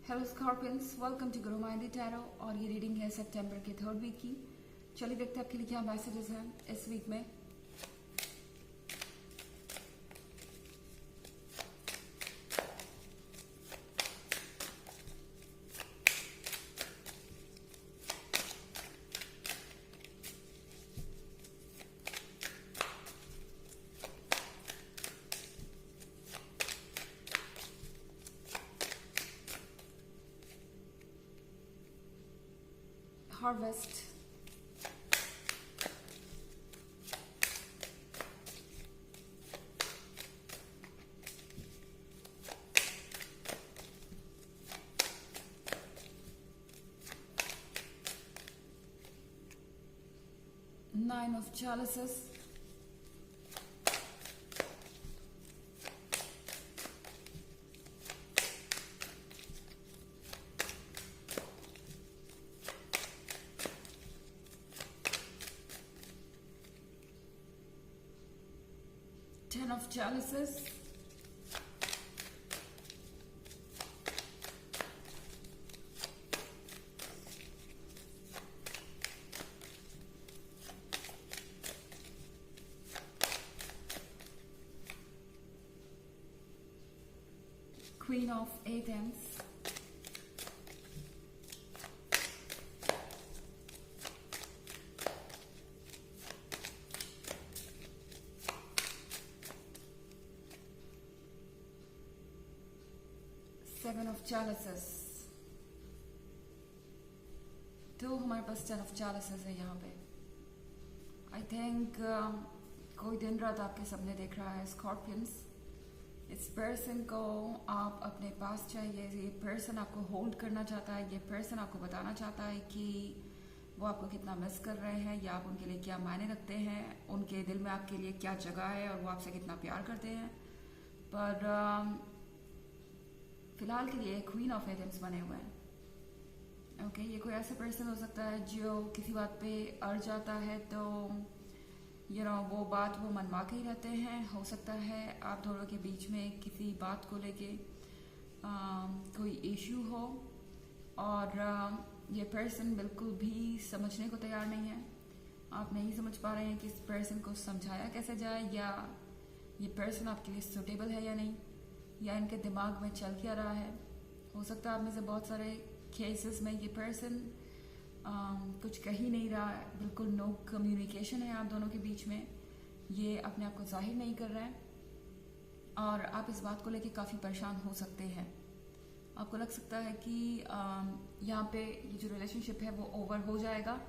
Hello Scorpions, welcome to grow minded tarot. और ये reading है सितंबर के 3rd वीक की। चलिए देखते हैं आपके लिए क्या मैसेजेस हैं इस वीक में। Harvest, nine of chalices, ten of chalices, queen of aces, seven of chalices। तो हमारे पास 10 ऑफ chalices है यहाँ पे। आई थिंक कोई दिन रात आपके सपने देख रहा है स्कॉर्पियंस। इस पर्सन को आप अपने पास चाहिए। ये पर्सन आपको होल्ड करना चाहता है। ये पर्सन आपको बताना चाहता है कि वो आपको कितना मिस कर रहे हैं या आप उनके लिए क्या मायने रखते हैं, उनके दिल में आपके लिए क्या जगह है और वो आपसे कितना प्यार करते हैं। पर फिलहाल के लिए क्वीन ऑफ एथम्स बने हुए हैं। ओके, ये कोई ऐसा पर्सन हो सकता है जो किसी बात पे अड़ जाता है तो वो बात वो मनवा के ही रहते हैं। हो सकता है आप दोनों के बीच में किसी बात को लेके कोई इश्यू हो और ये पर्सन बिल्कुल भी समझने को तैयार नहीं है। आप नहीं समझ पा रहे हैं कि इस पर्सन को समझाया कैसे जाए, या ये पर्सन आपके लिए सुटेबल है या नहीं, या इनके दिमाग में चल क्या रहा है। हो सकता है आप में से बहुत सारे केसेस में ये पर्सन कुछ कह ही नहीं रहा है। बिल्कुल नो कम्युनिकेशन है आप दोनों के बीच में। ये अपने आप को जाहिर नहीं कर रहा है और आप इस बात को लेके काफ़ी परेशान हो सकते हैं। आपको लग सकता है कि यहाँ पे ये जो रिलेशनशिप है वो ओवर हो जाएगा,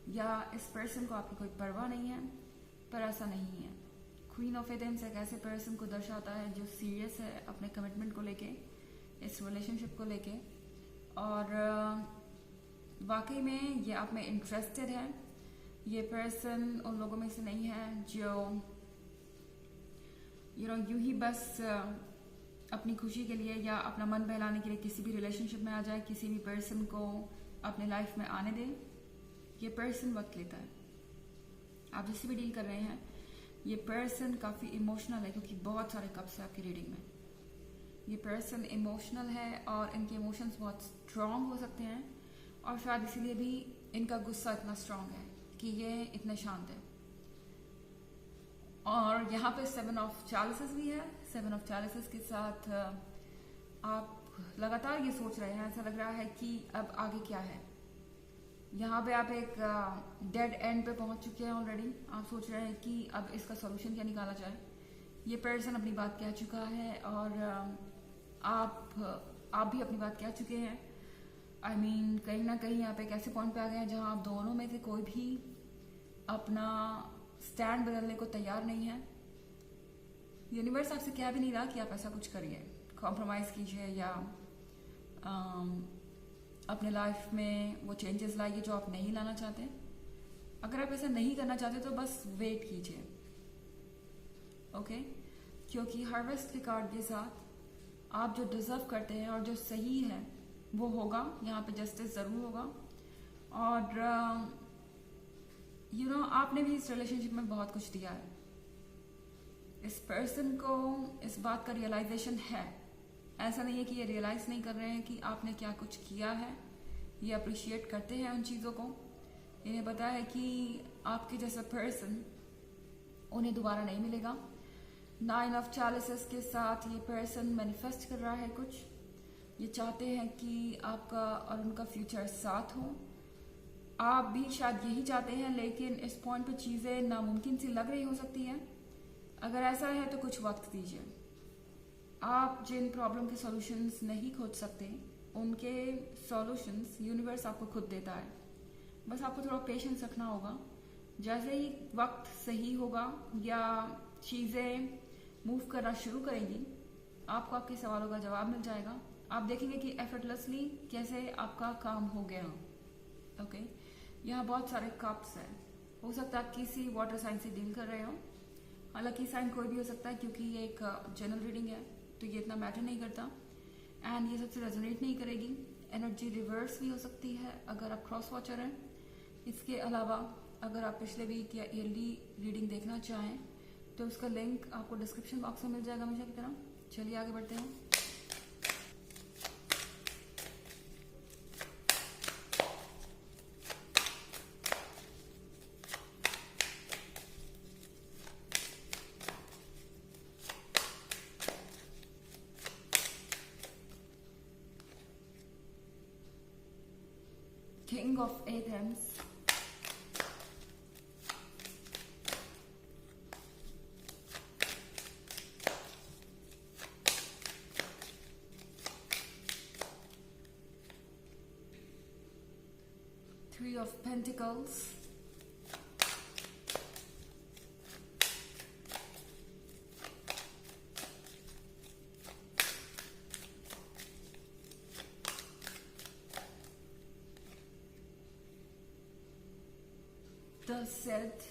या इस पर्सन को आपकी कोई परवाह नहीं है, पर ऐसा नहीं है। क्वीन ऑफ एथम्स एक ऐसे पर्सन को दर्शाता है जो सीरियस है अपने कमिटमेंट को लेके, इस रिलेशनशिप को लेके, और वाकई में ये आप में इंटरेस्टेड है। ये पर्सन उन लोगों में से नहीं है जो यूं ही बस अपनी खुशी के लिए या अपना मन बहलाने के लिए किसी भी रिलेशनशिप में आ जाए, किसी भी पर्सन को अपने लाइफ में आने दे। ये पर्सन वक्त लेता है। आप जिससे भी डील कर रहे हैं, ये पर्सन काफ़ी इमोशनल है क्योंकि बहुत सारे कप्स है आपकी रीडिंग में। ये पर्सन इमोशनल है और इनके इमोशंस बहुत स्ट्रांग हो सकते हैं, और शायद इसीलिए भी इनका गुस्सा इतना स्ट्रांग है कि ये इतने शांत है। और यहाँ पे 7 ऑफ chalices भी है। 7 ऑफ chalices के साथ आप लगातार ये सोच रहे हैं, ऐसा लग रहा है कि अब आगे क्या है। यहाँ पे आप एक डेड एंड पे पहुंच चुके हैं ऑलरेडी। आप सोच रहे हैं कि अब इसका सॉल्यूशन क्या निकाला जाए। ये पर्सन अपनी बात कह चुका है और आप भी अपनी बात कह चुके हैं। आई मीन कहीं ना कहीं आप एक ऐसे पॉइंट पे आ गए हैं जहाँ आप दोनों में से कोई भी अपना स्टैंड बदलने को तैयार नहीं है। यूनिवर्स आपसे कह भी नहीं रहा कि आप ऐसा कुछ करिए, कॉम्प्रोमाइज़ कीजिए या अपने लाइफ में वो चेंजेस लाइए जो आप नहीं लाना चाहते। अगर आप ऐसा नहीं करना चाहते तो बस वेट कीजिए। ओके, क्योंकि हार्वेस्ट के कार्ड के साथ आप जो डिजर्व करते हैं और जो सही है वो होगा। यहाँ पे जस्टिस ज़रूर होगा। और आपने भी इस रिलेशनशिप में बहुत कुछ दिया है। इस पर्सन को इस बात का रियलाइजेशन है ऐसा नहीं है कि ये रियलाइज नहीं कर रहे हैं कि आपने क्या कुछ किया है, ये अप्रिशिएट करते हैं उन चीज़ों को। इन्हें पता है कि आपके जैसा पर्सन उन्हें दोबारा नहीं मिलेगा। 9 ऑफ चैलिसेस के साथ ये पर्सन मैनिफेस्ट कर रहा है कुछ। ये चाहते हैं कि आपका और उनका फ्यूचर साथ हो। आप भी शायद यही चाहते हैं, लेकिन इस पॉइंट पे चीज़ें नामुमकिन सी लग रही हो सकती हैं। अगर ऐसा है तो कुछ वक्त दीजिए। आप जिन प्रॉब्लम के सॉल्यूशंस नहीं खोज सकते, उनके सॉल्यूशंस यूनिवर्स आपको खुद देता है। बस आपको थोड़ा पेशेंस रखना होगा। जैसे ही वक्त सही होगा या चीज़ें मूव करना शुरू करेंगी, आपको आपके सवालों का जवाब मिल जाएगा। आप देखेंगे कि एफर्टलेसली कैसे आपका काम हो गया। ओके, यहाँ बहुत सारे कप्स हैं। हो सकता है आप किसी वाटर साइन से डील कर रहे हो। हालांकि साइन कोई भी हो सकता है, क्योंकि ये एक जनरल रीडिंग है, तो ये इतना मैटर नहीं करता एंड ये सबसे रेजोनेट नहीं करेगी। एनर्जी रिवर्स भी हो सकती है अगर आप क्रॉस वॉचर हैं। इसके अलावा अगर आप पिछले वीक या ईयरली रीडिंग देखना चाहें तो उसका लिंक आपको डिस्क्रिप्शन बॉक्स में मिल जाएगा हमेशा की तरह। चलिए आगे बढ़ते हैं। King of Athens, Three of Pentacles, the Set,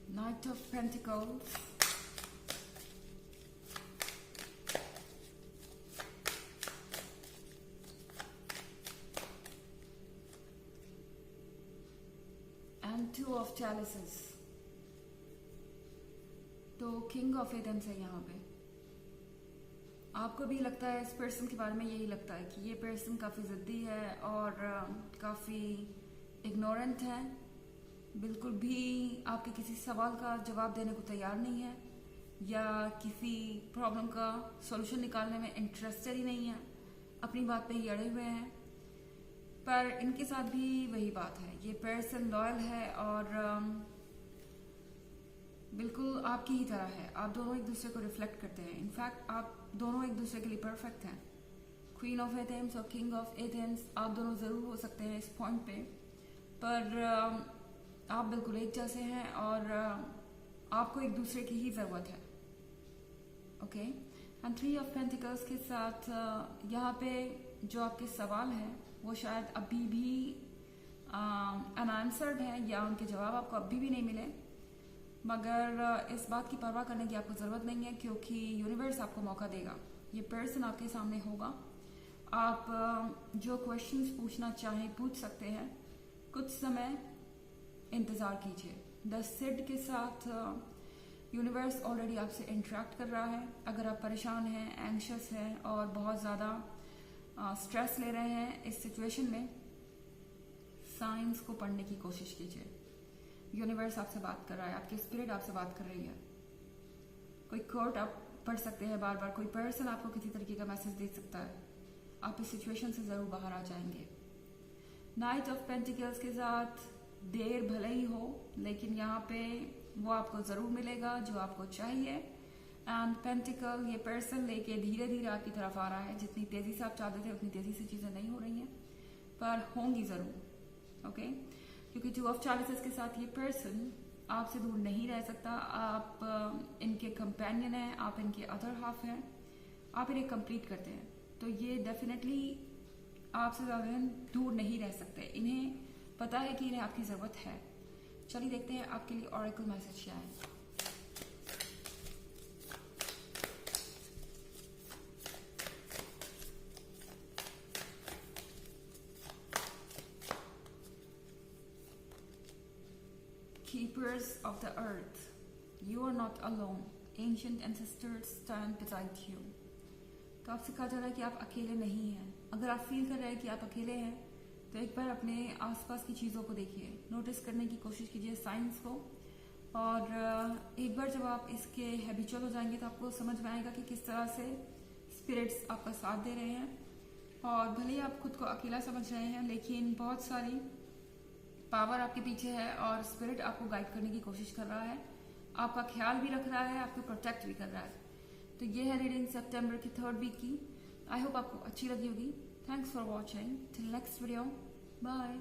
Knight of Pentacles, and Two of Chalices। तो किंग ऑफ एथेंस है यहाँ पे। आपको भी लगता है, इस पर्सन के बारे में यही लगता है कि ये पर्सन काफ़ी ज़िद्दी है और काफ़ी इग्नोरेंट है, बिल्कुल भी आपके किसी सवाल का जवाब देने को तैयार नहीं है या किसी प्रॉब्लम का सॉल्यूशन निकालने में इंटरेस्टेड ही नहीं है, अपनी बात पे ही अड़े हुए हैं। पर इनके साथ भी वही बात है, ये पर्सन लॉयल है और बिल्कुल आपकी ही तरह है। आप दोनों एक दूसरे को रिफ्लेक्ट करते हैं। इनफैक्ट आप दोनों एक दूसरे के लिए परफेक्ट हैं। क्वीन ऑफ एथेंस और किंग ऑफ एथेंस, आप दोनों ज़रूर हो सकते हैं इस पॉइंट पे, पर आप बिल्कुल एक जैसे हैं और आपको एक दूसरे की ही ज़रूरत है। Okay, and three of pentacles के साथ यहाँ पे जो आपके सवाल हैं वो शायद अभी भी अनआंसर्ड है या उनके जवाब आपको अभी भी नहीं मिले, मगर इस बात की परवाह करने की आपको ज़रूरत नहीं है, क्योंकि यूनिवर्स आपको मौका देगा। ये पर्सन आपके सामने होगा। आप जो क्वेश्चंस पूछना चाहें पूछ सकते हैं। कुछ समय इंतज़ार कीजिए। द सिड के साथ यूनिवर्स ऑलरेडी आपसे इंटरेक्ट कर रहा है। अगर आप परेशान हैं, एंग्शियस हैं और बहुत ज़्यादा स्ट्रेस ले रहे हैं इस सिचुएशन में, साइंस को पढ़ने की कोशिश कीजिए। यूनिवर्स आपसे बात कर रहा है, आपकी स्पिरिट आपसे बात कर रही है। कोई कोट आप पढ़ सकते हैं बार बार, कोई पर्सन आपको किसी तरीके का मैसेज दे सकता है। आप इस सिचुएशन से ज़रूर बाहर आ जाएंगे। नाइट ऑफ पेंटिकल्स के साथ देर भले ही हो, लेकिन यहाँ पे वो आपको ज़रूर मिलेगा जो आपको चाहिए। एंड पेंटिकल, ये पर्सन लेके धीरे धीरे आपकी तरफ आ रहा है। जितनी तेज़ी से आप चाहते थे उतनी तेज़ी से चीज़ें नहीं हो रही हैं, पर होंगी ज़रूर। ओके, क्योंकि टू ऑफ चैलिसेस के साथ ये पर्सन आपसे दूर नहीं रह सकता। आप इनके कंपेनियन हैं, आप इनके अदर हाफ हैं, आप इन्हें कंप्लीट करते हैं, तो ये डेफिनेटली आपसे ज़्यादा दूर नहीं रह सकते। इन्हें पता है कि इन्हें आपकी ज़रूरत है। चलिए देखते हैं आपके लिए ऑरेकल मैसेज क्या है। keepers of the earth, you are not alone. Ancient ancestors stand beside you. तो आपसे कहा जा रहा है कि आप अकेले नहीं हैं. अगर आप फील कर रहे हैं कि आप अकेले हैं तो एक बार अपने आसपास की चीज़ों को देखिए, नोटिस करने की कोशिश कीजिए साइंस को. और एक बार जब आप इसके हैबिचुअल हो जाएंगे तो आपको समझ में आएगा कि किस तरह से स्पिरिट्स आपका साथ दे रहे हैं. और भले ही आप खुद को अकेला समझ रहे हैं, लेकिन बहुत सारी पावर आपके पीछे है और स्पिरिट आपको गाइड करने की कोशिश कर रहा है, आपका ख्याल भी रख रहा है, आपको प्रोटेक्ट भी कर रहा है. तो ये है रीडिंग सितंबर की 3rd वीक की. आई होप आपको अच्छी लगी होगी. Thanks for watching. Till next video. Bye.